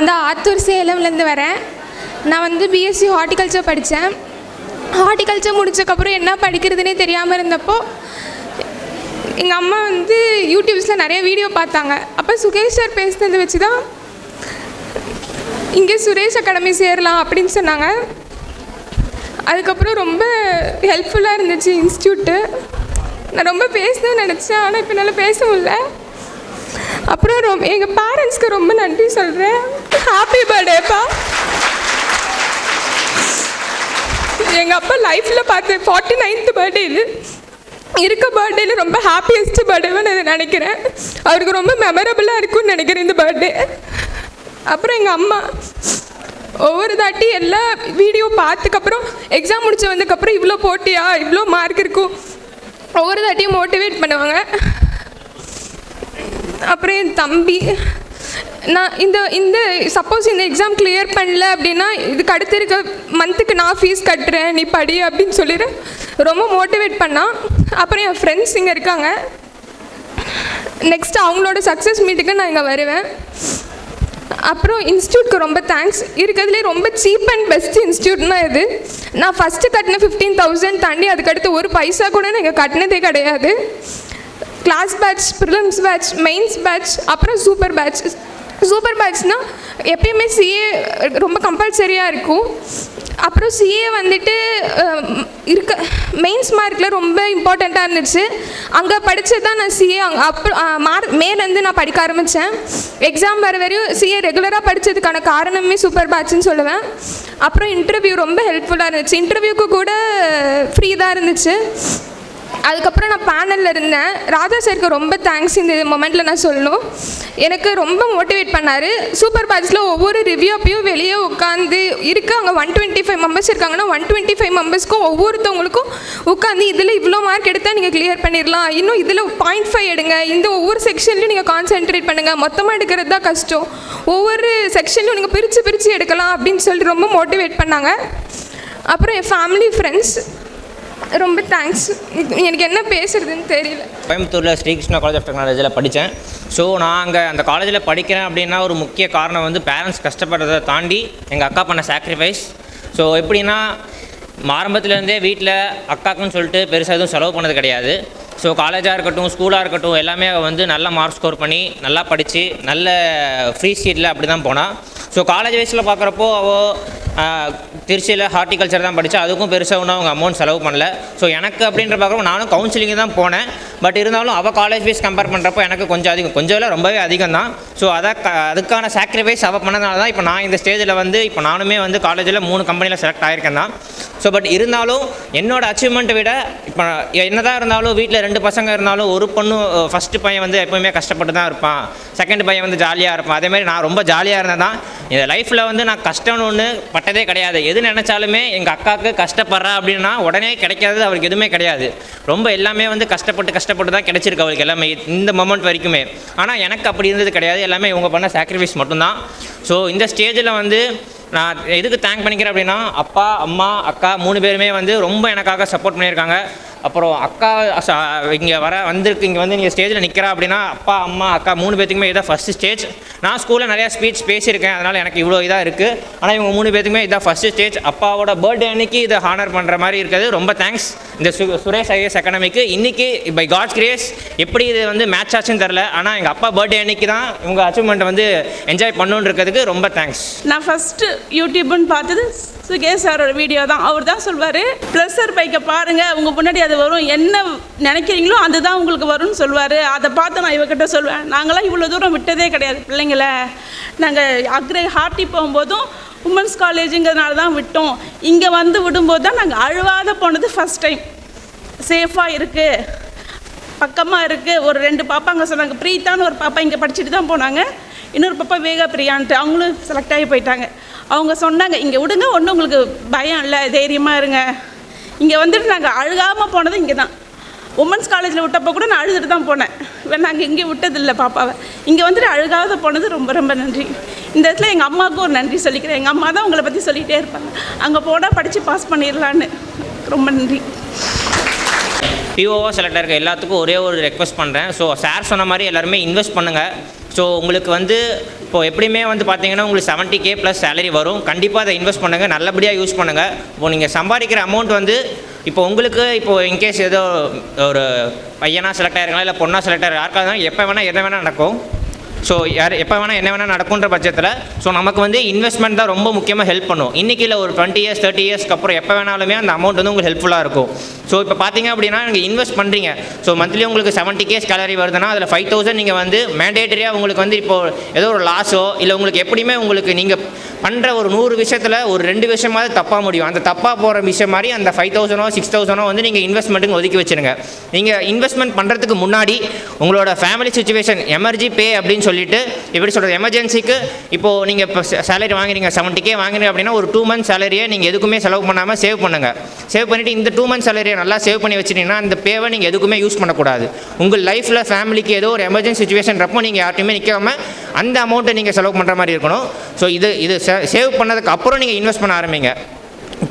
வந்து ஆத்தூர் சேலம்லேருந்து வரேன். நான் வந்து பிஎஸ்சி ஹார்டிகல்ச்சர் படித்தேன். ஹார்டிகல்ச்சர் முடித்ததுக்கப்புறம் என்ன படிக்கிறதுனே தெரியாமல் இருந்தப்போ எங்கள் அம்மா வந்து யூடியூப்ஸில் நிறைய வீடியோ பார்த்தாங்க. அப்போ சுகேஷ் சார் பேசுனதை வச்சு தான் இங்கே சுரேஷ் அகாடமி சேரலாம் அப்படின்னு சொன்னாங்க. அதுக்கப்புறம் ரொம்ப ஹெல்ப்ஃபுல்லாக இருந்துச்சு இன்ஸ்டியூட்டு. நான் ரொம்ப பேசணும்னு நினச்சேன், ஆனால் இப்போ என்னால் பேச முடியல. அப்புறம் எங்கள் பேரண்ட்ஸ்க்கு ரொம்ப நன்றி சொல்கிறேன். ஹாப்பி பர்த்டேப்பா. எங்கள் அப்பா லைஃப்பில் பார்த்து 49th பர்த்டே இது இருக்க பர்த்டேல ரொம்ப ஹாப்பியஸ்ட் பர்த்டேவாக நான் நினைக்கிறேன். அவருக்கு ரொம்ப மெமரபுளாக இருக்கும்னு நினைக்கிறேன் இந்த பர்த்டே. அப்புறம் எங்கள் அம்மா ஒவ்வொரு தாட்டி எல்லா வீடியோ பார்த்துக்கப்புறம் எக்ஸாம் முடிச்சு வந்ததுக்கப்புறம் இவ்வளோ போட்டியா, இவ்வளோ மார்க் இருக்கும், ஒவ்வொரு தாட்டியும் மோட்டிவேட் பண்ணுவாங்க. அப்புறம் என் தம்பி, நான் இந்த சப்போஸ் இந்த எக்ஸாம் கிளியர் பண்ணல அப்படின்னா இதுக்கு அடுத்து இருக்க மந்த்துக்கு நான் ஃபீஸ் கட்டுறேன், நீ படி அப்படின்னு சொல்லிட்டு ரொம்ப மோட்டிவேட் பண்ணான். அப்புறம் என் ஃப்ரெண்ட்ஸ் இங்கே இருக்காங்க. நெக்ஸ்ட்டு அவங்களோட சக்ஸஸ் மீட்டுக்கு நான் இங்கே வருவேன். அப்புறம் இன்ஸ்டியூட்க்கு ரொம்ப தேங்க்ஸ். இருக்கிறதுலே ரொம்ப சீப் அண்ட் பெஸ்ட் இன்ஸ்டியூட்னா இது. நான் ஃபஸ்ட்டு கட்டின 15,000 தாண்டி அதுக்கடுத்து ஒரு பைசா கூட நான் இங்கே கட்டினதே கிடையாது. Class batch, prelims batch, mains batch, அப்புறம் சூப்பர் பேட்ச். சூப்பர் பேட்ச்னால் எப்பயுமே சிஏ ரொம்ப கம்பல்சரியாக இருக்கும். அப்புறம் சிஏ வந்துட்டு மெயின்ஸ் மார்க்கில் ரொம்ப இம்பார்ட்டண்ட்டாக இருந்துச்சு. அங்கே படித்தது தான் நான் சிஏ அப்புறம் மேலேருந்து நான் படிக்க ஆரம்பித்தேன். எக்ஸாம் வர வரையும் சிஏ ரெகுலராக படித்ததுக்கான காரணமே சூப்பர் பேட்ச்னு சொல்லுவேன். அப்புறம் இன்டர்வியூ ரொம்ப ஹெல்ப்ஃபுல்லாக இருந்துச்சு. இன்டர்வியூக்கு கூட ஃப்ரீ தான் இருந்துச்சு. அதுக்கப்புறம் நான் பேனலில் இருந்தேன். ராஜா சாருக்கு ரொம்ப தேங்க்ஸ் இந்த மொமெண்ட்டில் நான் சொல்லணும். எனக்கு ரொம்ப மோட்டிவேட் பண்ணார். சூப்பர் பேட்ச்சில் ஒவ்வொரு ரிவ்யூ அப்பையும் வெளியே உட்காந்து அங்கே 125 மெம்பர்ஸ் இருக்காங்கன்னா 125 மெம்பர்ஸ்க்கும் ஒவ்வொருத்தவங்களுக்கும் உட்காந்து இதில் இவ்வளோ மார்க் எடுத்தால் நீங்கள் கிளியர் பண்ணிடலாம், இன்னும் இதில் 0.5 எடுங்க, இந்த ஒவ்வொரு செக்ஷன்லையும் நீங்கள் கான்சென்ட்ரேட் பண்ணுங்கள், மொத்தமாக எடுக்கிறது தான் கஷ்டம், ஒவ்வொரு செக்ஷன்லையும் நீங்கள் பிரித்து எடுக்கலாம் அப்படின்னு சொல்லிட்டு ரொம்ப மோட்டிவேட் பண்ணாங்க. அப்புறம் என் ஃபேமிலி ஃப்ரெண்ட்ஸ் ரொம்ப தேங்க்ஸ். எனக்கு என்ன பேசுறதுன்னு தெரியல. கோயம்புத்தூரில் ஸ்ரீகிருஷ்ணா காலேஜ் ஆஃப் டெக்னாலஜியில் படித்தேன். ஸோ நான் அங்கே அந்த காலேஜில் படிக்கிறேன் அப்படின்னா ஒரு முக்கிய காரணம் வந்து பேரண்ட்ஸ் கஷ்டப்படுறதை தாண்டி எங்கள் அக்கா பண்ண சாக்ரிஃபைஸ். ஸோ எப்படின்னா ஆரம்பத்துலேருந்தே வீட்டில் அக்காக்குன்னு சொல்லிட்டு பெருசாக எதுவும் செலவு பண்ணது கிடையாது. ஸோ காலேஜாக இருக்கட்டும், ஸ்கூலாக இருக்கட்டும், எல்லாமே வந்து நல்ல மார்க் ஸ்கோர் பண்ணி நல்லா படித்து நல்ல ஃப்ரீ சீட்டில் அப்படி தான் போனாள். ஸோ காலேஜ் வயசில் பார்க்குறப்போ அவள் திருச்சியில் ஹார்டிகல்ச்சர் தான் படித்தா, அதுக்கும் பெருசாக ஒன்றும் அவங்க அமௌண்ட் செலவு பண்ணல. ஸோ எனக்கு அப்படின்ற பார்க்குறப்போ நானும் கவுன்சிலிங்கு தான் போனேன். பட் இருந்தாலும் அவள் காலேஜ் ஃபீஸ் கம்பேர் பண்ணுறப்போ எனக்கு கொஞ்சம் அதிகம், கொஞ்சம் இல்லை ரொம்பவே அதிகம் தான். ஸோ அதுக்கான சாக்ரிஃபைஸ் அவள் பண்ணதுனால தான் இப்போ நான் இந்த ஸ்டேஜில் வந்து இப்போ நானுமே வந்து காலேஜில் 3 கம்பெனியில் செலக்ட் ஆகியிருக்கேன் தான். ஸோ பட் இருந்தாலும் என்னோடய அச்சீவ்மெண்ட்டை விட இப்போ என்ன தான் இருந்தாலும் வீட்டில் 2 பசங்க இருந்தாலும் ஒரு பொண்ணு ஃபஸ்ட்டு பையன் வந்து எப்போயுமே கஷ்டப்பட்டு தான் இருப்பான், செகண்ட் பையன் வந்து ஜாலியாக இருப்பான். அதேமாதிரி நான் ரொம்ப ஜாலியாக இருந்தேன் தான். இந்த லைஃப்பில் வந்து நான் கஷ்டம்னு ஒன்று பட்டதே கிடையாது. எது நினச்சாலுமே எங்கள் அக்காவுக்கு கஷ்டப்படுறா அப்படின்னா உடனே கிடைக்காது அவருக்கு எதுவுமே கிடையாது. ரொம்ப எல்லாமே வந்து கஷ்டப்பட்டு தான் கிடைச்சிருக்கு அவளுக்கு எல்லாமே இந்த மொமெண்ட் வரைக்குமே. ஆனால் எனக்கு அப்படி இருந்தது கிடையாது. எல்லாமே இவங்க பண்ண சாக்ரிஃபைஸ் மட்டும்தான். ஸோ இந்த ஸ்டேஜில் வந்து நான் எதுக்கு தேங்க் பண்ணிக்கிறேன் அப்படின்னா அப்பா, அம்மா, அக்கா 3 பேருமே வந்து ரொம்ப எனக்காக சப்போர்ட் பண்ணியிருக்காங்க. அப்புறம் அக்கா இங்கே வந்திருக்கு, இங்கே வந்து நீங்கள் ஸ்டேஜில் நிற்கிறா அப்படின்னா அப்பா, அம்மா, அக்கா 3 பேத்துக்குமே இதான் ஃபஸ்ட்டு ஸ்டேஜ். நான் ஸ்கூலில் நிறையா ஸ்பீச் பேசியிருக்கேன், அதனால் எனக்கு இவ்வளோ இதாக இருக்குது. ஆனால் இவங்க 3 பேத்துக்குமே இதான் ஃபஸ்ட்டு ஸ்டேஜ். அப்பாவோட பர்த்டே அன்றைக்கி இதை ஹானர் பண்ணுற மாதிரி இருக்குது. ரொம்ப தேங்க்ஸ் இந்த சுரேஷ் ஐஏஎஸ் அகாடமிக்கு. இன்றைக்கி பை காட்ஸ் கிரேஸ் எப்படி இது வந்து மேட்ச் ஆச்சுன்னு தெரில, ஆனால் எங்கள் அப்பா பர்த்டே அன்றைக்கி தான் இவங்க அச்சீவ்மெண்ட்டை வந்து என்ஜாய் பண்ணணுன்னு இருக்கிறதுக்கு ரொம்ப தேங்க்ஸ். நான் ஃபஸ்ட்டு யூடியூப்னு பார்த்தது சுகேஷ் சாரோட வீடியோ தான். அவர் தான் சொல்வார், ப்ளஸர் பைக்கை பாருங்கள், உங்கள் முன்னாடி அது வரும், என்ன நினைக்கிறீங்களோ அதுதான் உங்களுக்கு வரும்னு சொல்லுவார். அதை பார்த்து நான் இவகிட்ட சொல்லுவேன். நாங்களாம் இவ்வளோ தூரம் விட்டதே கிடையாது பிள்ளைங்களை. நாங்கள் ஹார்ட்டி போகும்போதும் உமன்ஸ் காலேஜுங்கிறதுனால தான் விட்டோம். இங்கே வந்து விடும்போது தான் நாங்கள் அழுவாத போனது ஃபஸ்ட் டைம். சேஃபாக இருக்குது, பக்கமாக இருக்குது. ஒரு 2 பாப்பா அங்கே சொன்னாங்க. பிரீத்தான்னு ஒரு பாப்பா இங்கே படிச்சுட்டு தான் போனாங்க. இன்னொரு பாப்பா வேகா பிரியான்ட்டு அவங்களும் செலக்ட் ஆகி போயிட்டாங்க. அவங்க சொன்னாங்க, இங்கே விடுங்க, ஒன்றும் உங்களுக்கு பயம் இல்லை, தைரியமாக இருங்க. இங்கே வந்துட்டு நாங்கள் அழுகாமல் போனது இங்கே தான். உமன்ஸ் காலேஜில் விட்டப்போ கூட நான் அழுதுட்டு தான் போனேன். நாங்கள் இங்கே விட்டதில்லை பாப்பாவை. இங்கே வந்துட்டு அழுகாத போனது ரொம்ப ரொம்ப நன்றி. இந்த இடத்துல எங்கள் அம்மாவுக்கும் ஒரு நன்றி சொல்லிக்கிறேன். எங்கள் அம்மா தான் உங்களை பற்றி சொல்லிகிட்டே இருப்பாங்க, அங்கே போனால் படித்து பாஸ் பண்ணிடலான்னு. ரொம்ப நன்றி. பிஓவாக செலக்ட் ஆகிருக்க எல்லாத்துக்கும் ஒரே ஒரு ரெக்வஸ்ட் பண்ணுறேன். ஸோ சார் சொன்ன மாதிரி எல்லாருமே இன்வெஸ்ட் பண்ணுங்கள். ஸோ உங்களுக்கு வந்து இப்போ எப்படியுமே வந்து பார்த்தீங்கன்னா உங்களுக்கு 70K ப்ளஸ் சேலரி வரும். கண்டிப்பாக அதை இன்வெஸ்ட் பண்ணுங்கள், நல்லபடியாக யூஸ் பண்ணுங்கள். இப்போ நீங்கள் சம்பாதிக்கிற அமௌண்ட் வந்து இப்போ உங்களுக்கு இப்போது இன்கேஸ் ஏதோ ஒரு பையனாக செலக்ட் ஆகிருக்கலாம் இல்லை பொண்ணாக செலக்ட் ஆகிருக்கலாம், யாருக்காக எப்போ வேணால் என்ன வேணால் நடக்கும். ஸோ எப்போ வேணால் என்ன வேணால் நடக்குன்ற பட்சத்தில் ஸோ நமக்கு வந்து இன்வெஸ்ட்மெண்ட் தான் ரொம்ப முக்கியமாக ஹெல்ப் பண்ணும். இன்றைக்கி இல்லை ஒரு 20 years 30 yearsக்கு அப்புறம் எப்போ வேணாலுமே அந்த அமௌண்ட் வந்து உங்களுக்கு ஹெல்ப்ஃபுல்லாக இருக்கும். ஸோ இப்போ பார்த்தீங்க அப்படின்னா நீங்கள் இன்வெஸ்ட் பண்ணுறீங்க. ஸோ மந்த்லி உங்களுக்கு 70K சேலரி வருதுன்னா அதில் 5,000 நீங்கள் வந்து மேண்டேட்டரியாக உங்களுக்கு வந்து இப்போது ஏதோ ஒரு லாஸோ இல்லை உங்களுக்கு எப்படியுமே உங்களுக்கு நீங்கள் பண்ணுற ஒரு 100 விஷயத்தில் ஒரு 2 விஷயமாவது தப்பாக முடியும். அந்த தப்பாக போகிற விஷயம் மாதிரி அந்த 5,000 6,000 வந்து நீங்கள் இன்வெஸ்ட்மெண்ட்டுக்கு ஒதுக்கி வச்சுருங்க. நீங்கள் இன்வெஸ்ட்மெண்ட் பண்ணுறதுக்கு முன்னாடி உங்களோட ஃபேமிலி சுச்சுவேஷன் எமர்ஜி பே அப்படின்னு சொல்லிட்டு எப்படி சொல்கிறது, எமர்ஜென்சிக்கு இப்போது நீங்கள் இப்போ சேலரி வாங்குறீங்க 70K வாங்குறீங்க அப்படின்னா ஒரு 2 months சேலரியை நீங்கள் எதுக்குமே செலவு பண்ணாமல் சேவ் பண்ணுங்கள். சேவ் பண்ணிவிட்டு இந்த 2 months சேலரியை நல்லா சேவ் பண்ணி வச்சுட்டிங்கன்னா அந்த பேவை நீங்கள் எதுக்குமே யூஸ் பண்ணக்கூடாது. உங்கள் லைஃப்பில் ஃபேமிலிக்கு ஏதோ ஒரு எமர்ஜென்சி சுச்சுவேஷன்றப்போ நீங்கள் யார்ட்டையுமே நிற்காமல் அந்த அமௌண்ட்டை நீங்கள் செலவு பண்ணுற மாதிரி இருக்கணும். ஸோ இது சேவ் பண்ணதுக்கு அப்புறம் நீங்கள் இன்வெஸ்ட் பண்ண ஆரம்பிங்க.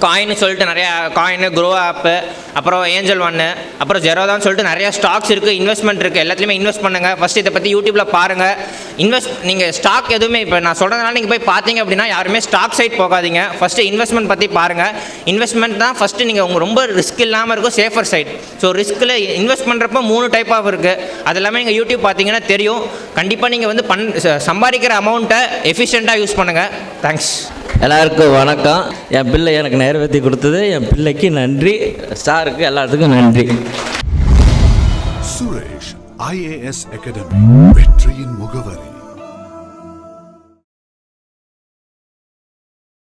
காயின்னு சொல்லிட்டு நிறையா காயின்னு க்ரோ ஆப்பு, அப்புறம் ஏஞ்சல் ஒன்று, அப்புறம் ஜெரோதான்னு சொல்லிட்டு நிறையா ஸ்டாக்ஸ் இருக்குது, இன்வெஸ்ட்மெண்ட் இருக்குது. எல்லாத்துலேயுமே இன்வெஸ்ட் பண்ணுங்கள். ஃபஸ்ட்டு இதை பற்றி யூடியூப்பில் பாருங்கள். நீங்கள் ஸ்டாக் எதுவுமே இப்போ நான் சொல்கிறதுனால நீங்கள் போய் பார்த்தீங்க அப்படின்னா யாருமே ஸ்டாக் சைட் போகாதீங்க. ஃபஸ்ட்டு இன்வெஸ்ட்மெண்ட் பற்றி பாருங்கள். இன்வெஸ்ட்மெண்ட் தான் ஃபஸ்ட்டு நீங்கள் உங்கள் ரொம்ப ரிஸ்க் இல்லாமல் இருக்கும், சேஃபர் சைட். ஸோ ரிஸ்க்கில் இன்வெஸ்ட் பண்ணுறப்போ 3 டைப் ஆஃப் இருக்குது. அது எல்லாமே நீங்கள் யூடியூப் பார்த்தீங்கன்னா தெரியும். கண்டிப்பாக நீங்கள் வந்து சம்பாதிக்கிற அமௌண்ட்டை எஃபிஷியண்ட்டாக யூஸ் பண்ணுங்கள். தேங்க்ஸ். எல்லாருக்கும் வணக்கம். என் பிள்ளை எனக்கு நிறைவேற்றி கொடுத்தது, என் பிள்ளைக்கு நன்றி, சாருக்கு எல்லாத்துக்கும் நன்றி. சுரேஷ் IAS அகாடமி, வெற்றியின் முகவரி.